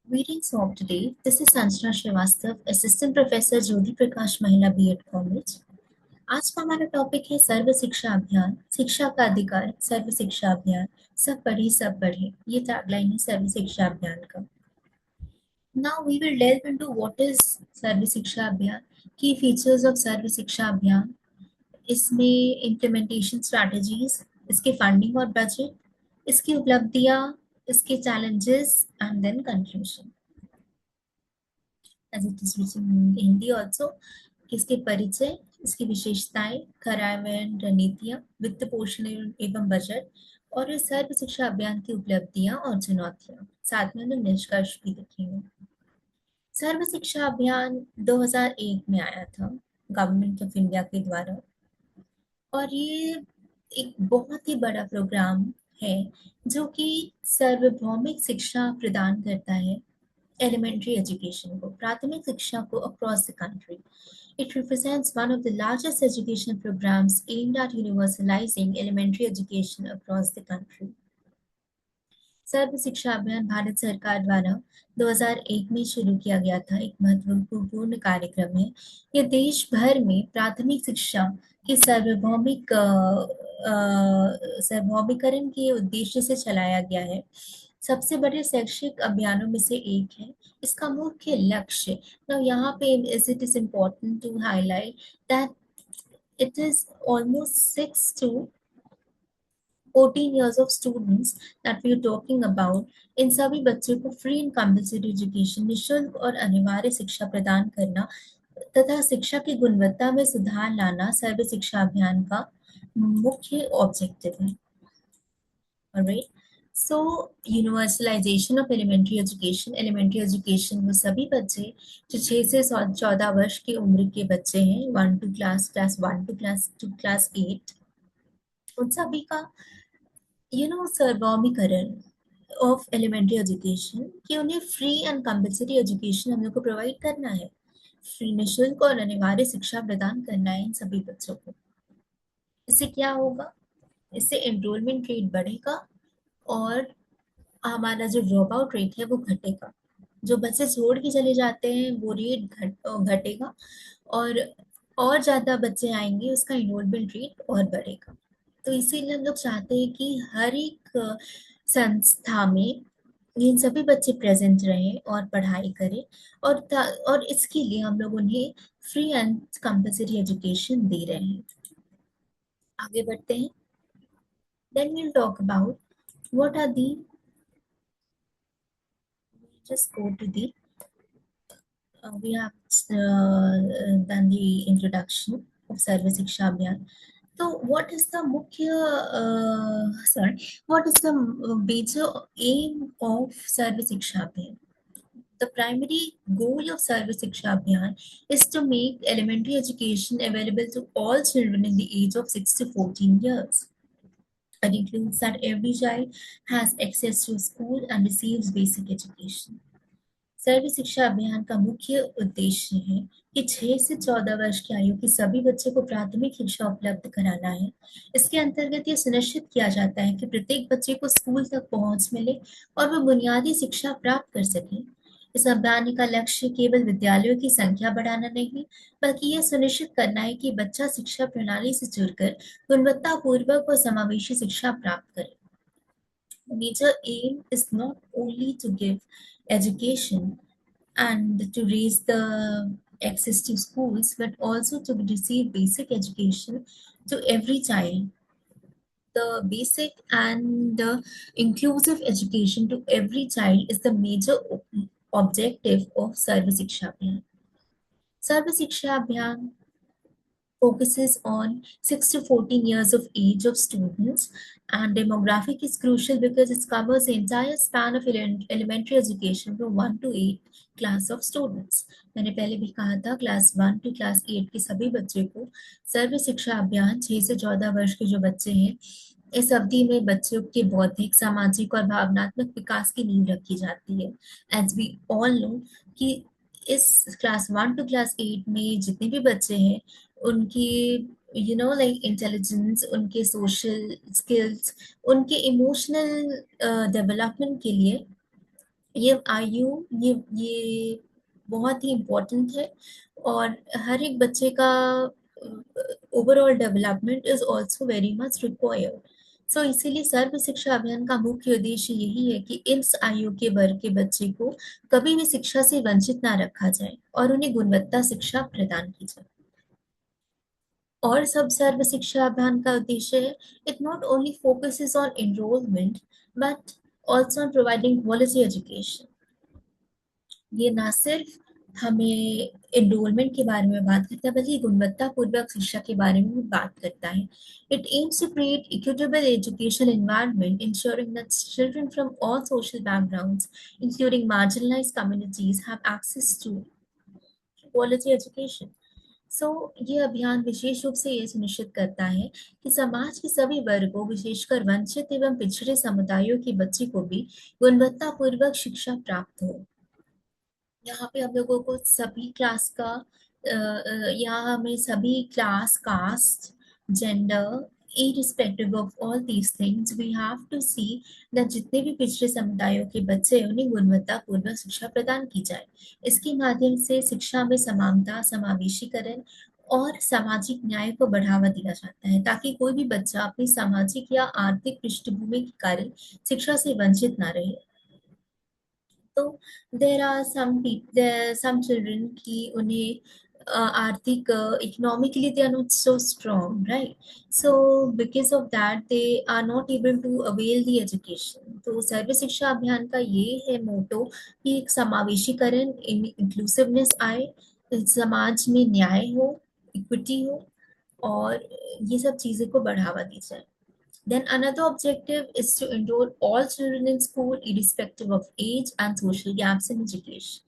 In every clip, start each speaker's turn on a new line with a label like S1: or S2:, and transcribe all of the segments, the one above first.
S1: Greetings of today. This is Sanjana Srivastav, Assistant Professor Jyoti Prakash महिला BEd college. आज का हमारा टॉपिक है सर्व शिक्षा अभियान, शिक्षा का अधिकार, सर्व शिक्षा अभियान, सब पढ़े सब बढ़े। ये टैगलाइन है सर्व शिक्षा अभियान का। Now we will delve into what is सर्व शिक्षा अभियान, key features of सर्व शिक्षा अभियान, इसमें इम्प्लीमेंटेशन स्ट्रैटेजीज, इसके फंडिंग और बजट, इसकी उपलब्धियां, इसके challenges and then conclusion as it is written in Hindi also, इसके परिचय, इसकी विशेषताएं, कार्यान्वयन रणनीतियां, वित्त पोषण एवं बजट और इस सर्व शिक्षा अभियान की उपलब्धियां और चुनौतियां, साथ में हम निष्कर्ष भी देखेंगे। सर्व शिक्षा अभियान 2001 में आया था गवर्नमेंट ऑफ इंडिया के द्वारा और ये एक बहुत ही बड़ा प्रोग्राम है जो कि सार्वभौमिक शिक्षा प्रदान करता है elementary education को, प्राथमिक शिक्षा को across the country. It represents one of the largest educational programs aimed at universalizing elementary education across the country. सर्व शिक्षा अभियान भारत सरकार द्वारा 2001 में शुरू किया गया था, एक महत्वपूर्ण कार्यक्रम है। ये देश भर में प्राथमिक शिक्षा के सार्वभौमिकरण के उद्देश्य से चलाया गया है। सबसे बड़े शैक्षिक अभियानों में से एक है। इसका मुख्य लक्ष्य, now यहाँ पे it is important to highlight that it is almost 6 to 14 years of students that we are talking about. इन सभी बच्चों को फ्री एंड कंपल्सरी एजुकेशन, निःशुल्क और अनिवार्य शिक्षा प्रदान करना तथा शिक्षा की गुणवत्ता में सुधार लाना सर्व शिक्षा अभियान का मुख्य ऑब्जेक्टिव है। Alright. So universalisation of elementary education, elementary education वो सभी बच्चे जो 6 से 14 वर्ष की उम्र के बच्चे हैं, 1 to क्लास 1 to क्लास 8, उन सभी का सार्वभौमिकरण ऑफ एलिमेंट्री एजुकेशन कि उन्हें फ्री एंड कंपल्सरी एजुकेशन हम लोग को प्रोवाइड करना है, फ्री निःशुल्क और अनिवार्य शिक्षा प्रदान करना है इन सभी बच्चों को। इससे क्या होगा? इससे एनरोलमेंट रेट बढ़ेगा और हमारा जो ड्रॉप आउट रेट है वो घटेगा। जो बच्चे छोड़ के चले जाते हैं वो रेट घटेगा और ज़्यादा बच्चे आएंगे, उसका एनरोलमेंट रेट और बढ़ेगा। तो इसीलिए हम लोग चाहते हैं कि हर एक संस्था में ये सभी बच्चे प्रेजेंट रहें और पढ़ाई करें और इसके लिए हम लोग उन्हें फ्री एंड कंपल्सरी एजुकेशन दे रहे हैं। आगे बढ़ते हैं। Then we'll talk about what are the, just go to the, we have done the introduction of सर्व शिक्षा अभियान। So what is the major aim of सर्व शिक्षा अभियान? The primary goal of Sarva Shiksha Abhiyan is to make elementary education available to all children in the age of 6 to 14 years. It includes that every child has access to school and receives basic education. सर्व शिक्षा अभियान का मुख्य उद्देश्य है कि 6 से 14 वर्ष की आयु के सभी बच्चों को प्राथमिक शिक्षा उपलब्ध कराना है। इसके अंतर्गत ये सुनिश्चित किया जाता है कि प्रत्येक बच्चे को स्कूल तक पहुंच मिले और वह बुनियादी शिक्षा प्राप्त कर सके। इस अभियान का लक्ष्य केवल विद्यालयों की संख्या बढ़ाना नहीं, बल्कि यह सुनिश्चित करना है कि बच्चा शिक्षा प्रणाली से जुड़कर गुणवत्तापूर्वक और समावेशी शिक्षा प्राप्त करे। The major aim is not only to give education and to raise the access to schools, but also to receive basic education to every child. The basic and the inclusive education to every child is the major objective of Sarva Shiksha Abhiyan. Sarva Shiksha Abhiyan focuses on 6 to 14 years of age of students, and demographic is crucial because it covers the entire span of elementary education from 1 to 8 class of students. मैंने पहले भी कहा था class 1 to class 8 के सभी बच्चे को सर्व शिक्षा अभियान 6 से 14 वर्ष के जो बच्चे हैं, इस अवधि में बच्चों के बौद्धिक, सामाजिक और भावनात्मक विकास की नींव रखी जाती है। एज वी ऑल नो कि इस क्लास 1 टू क्लास 8 में जितने भी बच्चे हैं उनकी लाइक इंटेलिजेंस, उनके सोशल स्किल्स, उनके इमोशनल डेवलपमेंट के लिए ये आयु ये बहुत ही इम्पोर्टेंट है, और हर एक बच्चे का overall development is also very much required. So इसीलिए सर्व शिक्षा अभियान का मुख्य उद्देश्य यही है कि इस आयु के वर्ग के बच्चे को कभी भी शिक्षा से वंचित ना रखा जाए और उन्हें गुणवत्ता शिक्षा प्रदान की जाए। और सब सर्व शिक्षा अभियान का उद्देश्य है, it not only focuses on enrolment but also on providing quality education। ये ना सिर्फ हमें एनरोलमेंट के बारे में बात करता है, बल्कि गुणवत्तापूर्वक शिक्षा के बारे में भी बात करता है। It aims to create equitable education environment ensuring that children from all social backgrounds including marginalized communities have access to quality education. So ये अभियान विशेष रूप से ये सुनिश्चित करता है कि समाज के सभी वर्गों, विशेषकर वंचित एवं पिछड़े समुदायों के बच्चे को भी गुणवत्तापूर्वक शिक्षा प्राप्त हो। यहाँ पे हम लोगों को सभी क्लास का यहाँ हमें सभी class, caste, gender, irrespective of all these things, we have to see that जितने भी पिछड़े समुदायों के बच्चे हैं उन्हें गुणवत्तापूर्वक शिक्षा प्रदान की जाए। इसके माध्यम से शिक्षा में समानता, समावेशीकरण और सामाजिक न्याय को बढ़ावा दिया जाता है, ताकि कोई भी बच्चा अपनी सामाजिक या आर्थिक पृष्ठभूमि के कारण शिक्षा से वंचित ना रहे। तो there are some children कि उन्हें आर्थिक economically they are not so strong, right? So because of that they are not able to avail the education। तो सर्व शिक्षा अभियान का ये है मोटो कि एक समावेशीकरण, इंक्लूसिवनेस आए, समाज में न्याय हो, इक्विटी हो, और ये सब चीजें को बढ़ावा दी जाए। Then another objective is to enroll all children in school irrespective of age and social gaps in education।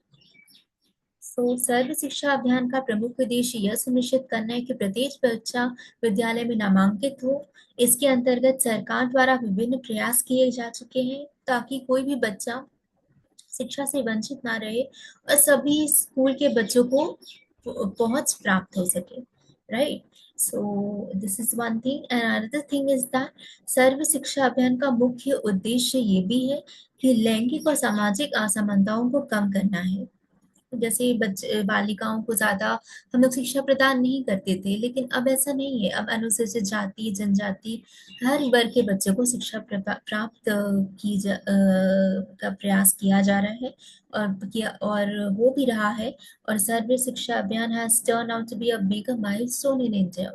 S1: सर्व शिक्षा अभियान का प्रमुख उद्देश्य यह सुनिश्चित करना है कि प्रत्येक बच्चा विद्यालय में नामांकित हो। इसके अंतर्गत सरकार द्वारा विभिन्न प्रयास किए जा चुके हैं ताकि कोई भी बच्चा शिक्षा से वंचित ना रहे और सभी स्कूल के बच्चों को पहुंच प्राप्त हो सके, right? So this is one thing and another thing is that Sarva Shiksha Abhiyan का मुख्य उद्देश्य ये भी है कि लैंगिक और सामाजिक असमानताओं को कम करना है। जैसे बच्चे बालिकाओं को ज्यादा हम लोग शिक्षा प्रदान नहीं करते थे, लेकिन अब ऐसा नहीं है। अब अनुसूचित जाति, जनजाति, हर वर्ग के बच्चों को शिक्षा प्राप्त का प्रयास किया जा रहा है और हो भी रहा है। और Sarva Shiksha Abhiyan has turn out to be a big milestone in India.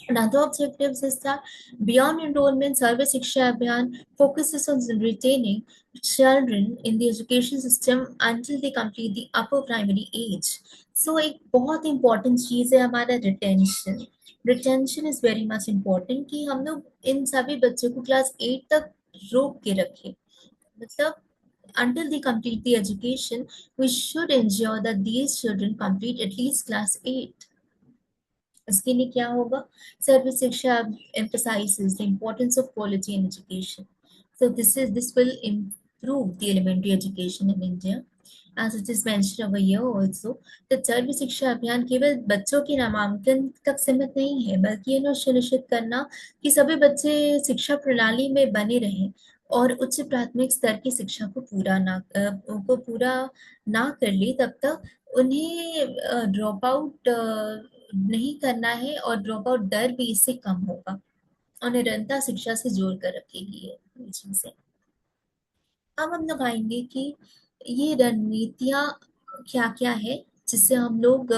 S1: Another objective is that beyond enrollment, Sarva Shiksha Abhiyan focuses on retaining children in the education system until they complete the upper primary age. So एक बहुत important चीज है हमारा retention। Retention is very much important कि हम लोग इन सभी बच्चों को क्लास 8 तक रोक के रखें। मतलब until they complete the education, we should ensure that these children complete at least class 8। इसके लिए क्या होगा? सर्व शिक्षा emphasizes the importance of quality in education। So this will improve the elementary education in India, as it is mentioned over here also। that सर्व शिक्षा अभियान केवल बच्चों के नामांकन तक सीमित नहीं है, बल्कि ये सुनिश्चित करना कि सभी बच्चे शिक्षा प्रणाली में बने रहें और उच्च प्राथमिक स्तर की शिक्षा को पूरा ना कर ले तब तक उन्हें ड्रॉप आउट नहीं करना है, और ड्रॉप आउट दर भी इससे कम होगा और निरंतर शिक्षा से जोड़ कर रखेगी ये चीजें। अब हम लोग आएंगे कि ये रणनीतियाँ क्या-क्या है जिससे हम लोग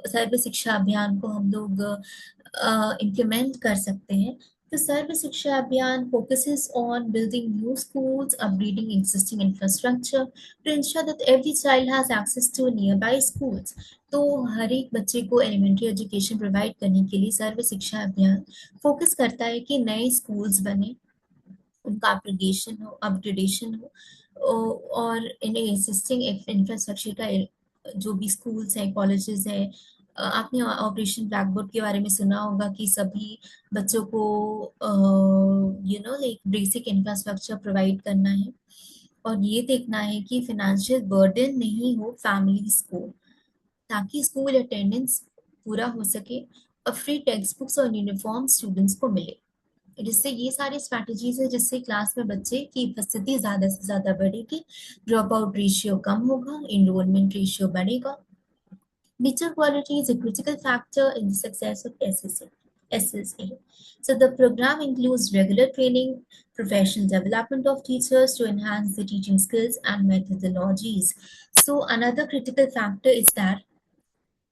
S1: सर्व शिक्षा अभियान को हम लोग इम्प्लीमेंट कर सकते हैं। तो सर्व शिक्षा अभियान focuses on building new schools, upgrading existing infrastructure to ensure that every child has access to nearby schools। तो हर एक बच्चे को एलिमेंट्री एजुकेशन प्रोवाइड करने के लिए सर्व शिक्षा अभियान फोकस करता है कि नए स्कूल्स बने, उनका अपग्रेडेशन हो, और इन एग्जिस्टिंग इंफ्रास्ट्रक्चर का जो भी स्कूल्स हैं, कॉलेजेस हैं। आपने ऑपरेशन ब्लैक बोर्ड के बारे में सुना होगा कि सभी बच्चों को एक बेसिक इंफ्रास्ट्रक्चर प्रोवाइड करना है और ये देखना है कि फिनेंशियल बर्डन नहीं हो फैमिलीज को, ताकि स्कूल अटेंडेंस पूरा हो सके और फ्री टेक्स्ट बुक्स और यूनिफॉर्म स्टूडेंट्स को मिले। जिससे ये सारी स्ट्रैटेजीज है जिससे क्लास में बच्चे की उपस्थिति ज्यादा से ज्यादा बढ़ेगी, ड्रॉप आउट रेशियो कम होगा, इनरोलमेंट रेशियो बढ़ेगा. Teacher quality is a critical factor in the success of SSA. So the program includes regular training, professional development of teachers to enhance the teaching skills and methodologies. So another critical factor is that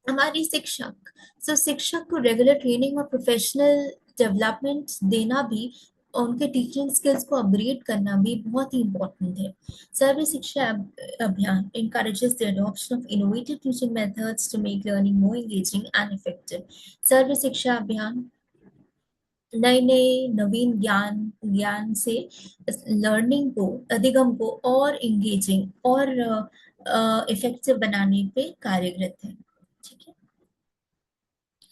S1: हमारी शिक्षक को regular training और professional development देना भी और उनके teaching skills को upgrade करना भी बहुत ही इम्पोर्टेंट है. सर्व शिक्षा अभियान encourages the adoption of innovative teaching methods to make learning more engaging and effective. सर्व शिक्षा अभियान नए नए नवीन ज्ञान ज्ञान से लर्निंग को अधिगम को और इंगेजिंग और इफेक्टिव बनाने पे कार्यरत है. ठीक है.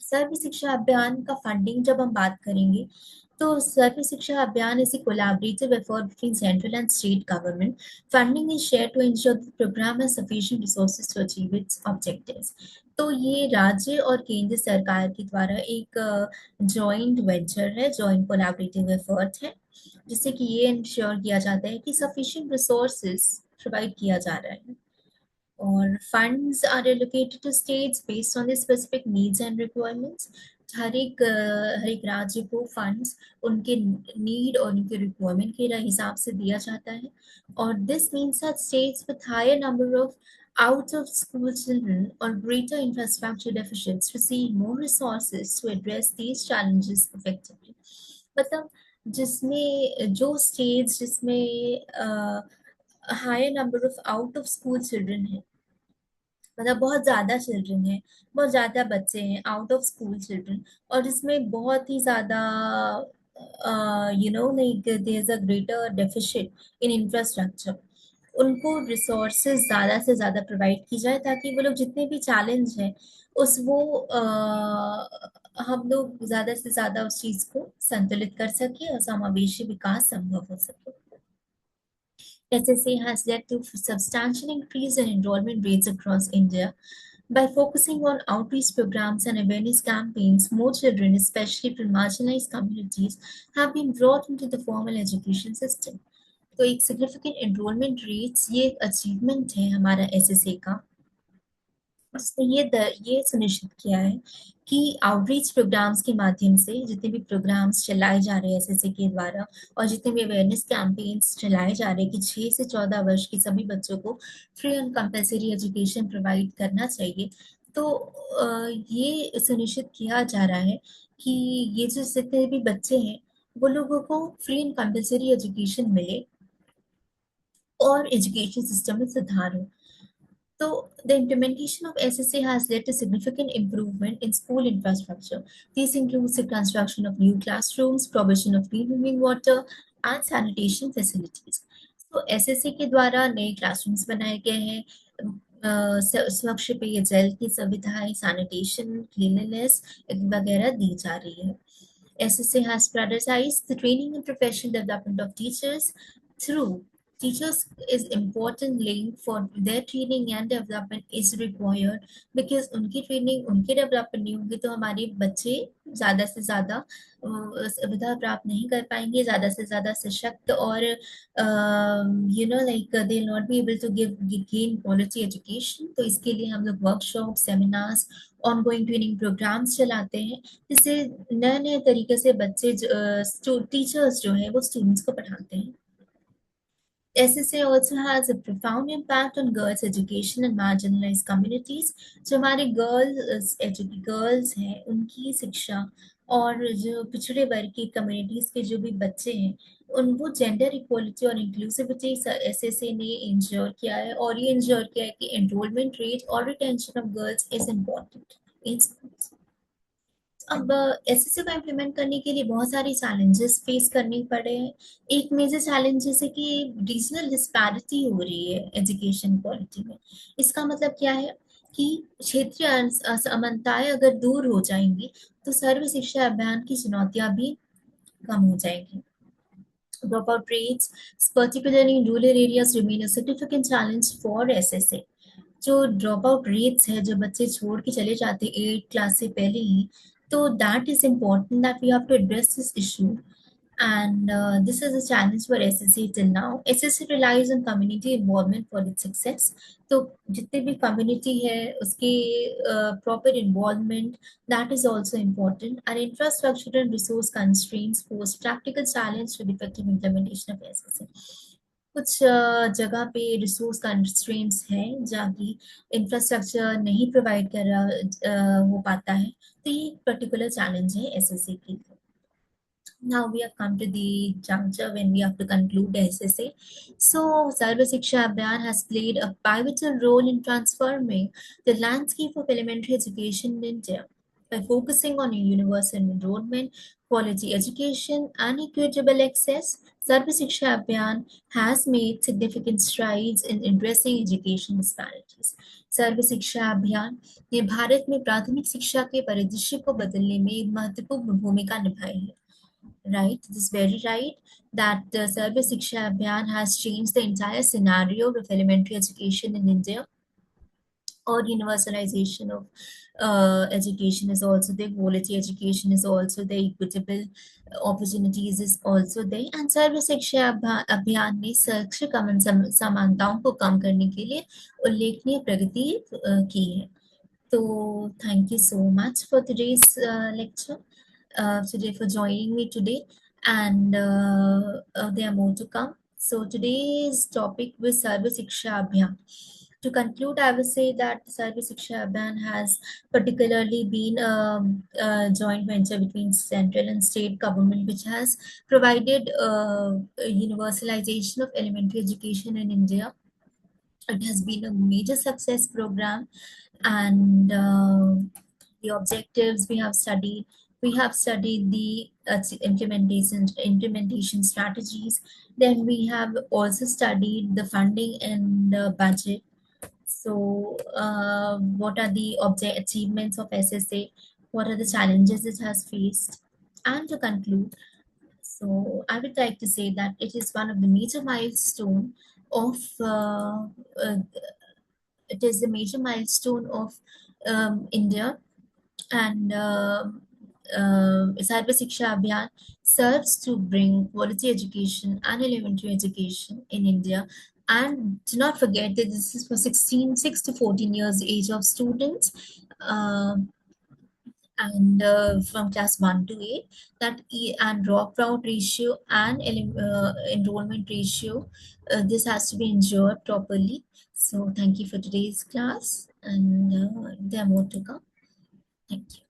S1: सर्व शिक्षा अभियान का फंडिंग जब हम बात करेंगे तो सर्व शिक्षा अभियान is a collaborative effort between central and state government. Funding is shared to ensure the program has sufficient resources to achieve its objectives. तो ये राज्य और केंद्र सरकार के द्वारा एक जॉइंट वेंचर है, जॉइंट कोलैबोरेटिव एफर्ट है, जिससे कि ये इंश्योर किया जाता है कि सफिशिएंट रिसोर्सेज प्रोवाइड किया जा रहा है. और funds are allocated to states based on the specific needs and requirements. हर एक राज्य को फंड्स उनके नीड और उनके रिक्वायरमेंट के हिसाब से दिया जाता है. और this means that states with higher number of out of school children or greater infrastructure deficits receive more resources to address these challenges effectively. मतलब जिसमें जो स्टेट्स जिसमें higher number of out of school children है, मतलब बहुत ज़्यादा children है, बहुत ज़्यादा बच्चे हैं आउट ऑफ स्कूल चिल्ड्रन, और इसमें बहुत ही ज़्यादा like there is a greater deficit in infrastructure. उनको रिसोर्सेज ज़्यादा से ज़्यादा प्रोवाइड की जाए ताकि वो लोग जितने भी चैलेंज हैं उस वो हम लोग ज़्यादा से ज़्यादा उस चीज़ को संतुलित कर सके और समावेशी विकास संभव हो सके. SSA has led to substantial increase in enrollment rates across India. By focusing on outreach programs and awareness campaigns, more children, especially from marginalized communities, have been brought into the formal education system. तो एक significant enrollment rates ये एक achievement है हमारा SSA का. उसने ये सुनिश्चित किया है कि आउटरीच प्रोग्राम्स के माध्यम से जितने भी प्रोग्राम्स चलाए जा रहे हैं एसएसए के द्वारा और जितने भी अवेयरनेस कैंपेन्स चलाए जा रहे हैं कि 6 से 14 वर्ष के सभी बच्चों को free and compulsory education provide करना चाहिए. तो ये सुनिश्चित किया जा रहा है कि ये जो जितने भी बच्चे हैं वो लोगों को फ्री एंड कंपल्सरी एजुकेशन मिले और एजुकेशन सिस्टम में सुधार हो. So the implementation of SSA has led to significant improvement in school infrastructure. These includes the construction of new classrooms, provision of clean drinking water, and sanitation facilities. So SSA के द्वारा नए classrooms बनाए गए हैं, स्वच्छ पेयजल की सुविधाएं, sanitation, cleanliness वगैरह दी जा रही है. SSA has prioritized the training and professional development of teachers through teachers is important link for their training and development is required because उनकी ट्रेनिंग उनके डेवलपमेंट नहीं होंगे तो हमारे बच्चे ज़्यादा से ज़्यादा सुविधा प्राप्त नहीं कर पाएंगे, ज़्यादा से ज़्यादा सशक्त और like they not be able to gain quality education. तो इसके लिए हम लोग workshop, seminars, ongoing training programmes चलाते हैं जिससे नए नए तरीके से बच्चे टीचर्स जो है वो स्टूडेंट्स को पढ़ाते हैं. SSA also has a profound impact on girls' education and marginalized communities. जो हमारे गर्ल्स हैं उनकी शिक्षा और जो पिछड़े वर्ग की कम्युनिटीज के जो भी बच्चे हैं उनको जेंडर इक्वलिटी और इंक्लूसिविटी SSA ने इंश्योर किया है और ये इंश्योर किया है कि एनरोलमेंट रेट और retention of girls is important in schools. अब एसएससी को इम्प्लीमेंट करने के लिए बहुत सारे चैलेंजेस फेस करने पड़े हैं. एक मेजर चैलेंज जैसे कि रीजनल डिस्पैरिटी हो रही है एजुकेशन क्वालिटी में. इसका मतलब क्या है कि क्षेत्रीय असमानताएं अगर दूर हो जाएंगी तो सर्व शिक्षा अभियान की चुनौतियां भी कम हो जाएंगी. Dropout rates, particularly in rural areas, remain a significant challenge for SSA. जो ड्रॉप आउट रेट्स है, जो बच्चे छोड़ के चले जाते हैं 8 क्लास से पहले ही, तो that is important that we have to address this issue And this is a challenge for SSC till now. SSC relies on community involvement for its success. तो जितने भी community है उसके proper involvement, that is also important. And infrastructure and resource constraints pose practical challenge to the effective implementation of SSC. कुछ जगह पे resource constraints हैं जहाँ की इंफ्रास्ट्रक्चर नहीं प्रोवाइड कर रहा हो पाता है, तो ये एक पर्टिकुलर चैलेंज है एसएससी के लिए. Now we have come to the juncture when we have to conclude the SSA. So, Sarva Shiksha Abhiyan has played a pivotal role in transforming the landscape of elementary education in India by focusing on universal enrollment, quality education, and equitable access. Sarva Shiksha Abhiyan has made significant strides in addressing education disparities. सर्व शिक्षा अभियान ने भारत में प्राथमिक शिक्षा के परिदृश्य को बदलने में एक महत्वपूर्ण भूमिका निभाई है. Right, this is very right that the Sarva Shiksha Abhiyan has changed the entire scenario of elementary education in India, or universalization of education is also there, quality education is also there, equitable opportunities is also there, and Sarva Shiksha Abhiyan ने शैक्षिक समानताओं को कम करने के लिए उल्लेखनीय प्रगति की है. So thank you so much for today's lecture, today for joining me today, and there are more to come. So today's topic was Sarva Shiksha Abhiyan. To conclude, I will say that Sarva Shiksha Abhiyan has particularly been a joint venture between central and state government, which has provided universalization of elementary education in India. It has been a major success program, and the objectives we have studied the implementation strategies. Then we have also studied the funding and budget. So what are the achievements of SSA, what are the challenges it has faced, and to conclude, so I would like to say that it is one of the major milestone of uh, it is a major milestone of India, and Sarva Shiksha Abhiyan serves to bring quality education and elementary education in India. And do not forget that this is for 6 to 14 years age of students. And from class 1 to 8, that and dropout ratio and enrollment ratio, this has to be ensured properly. So thank you for today's class, and there are more to come. Thank you.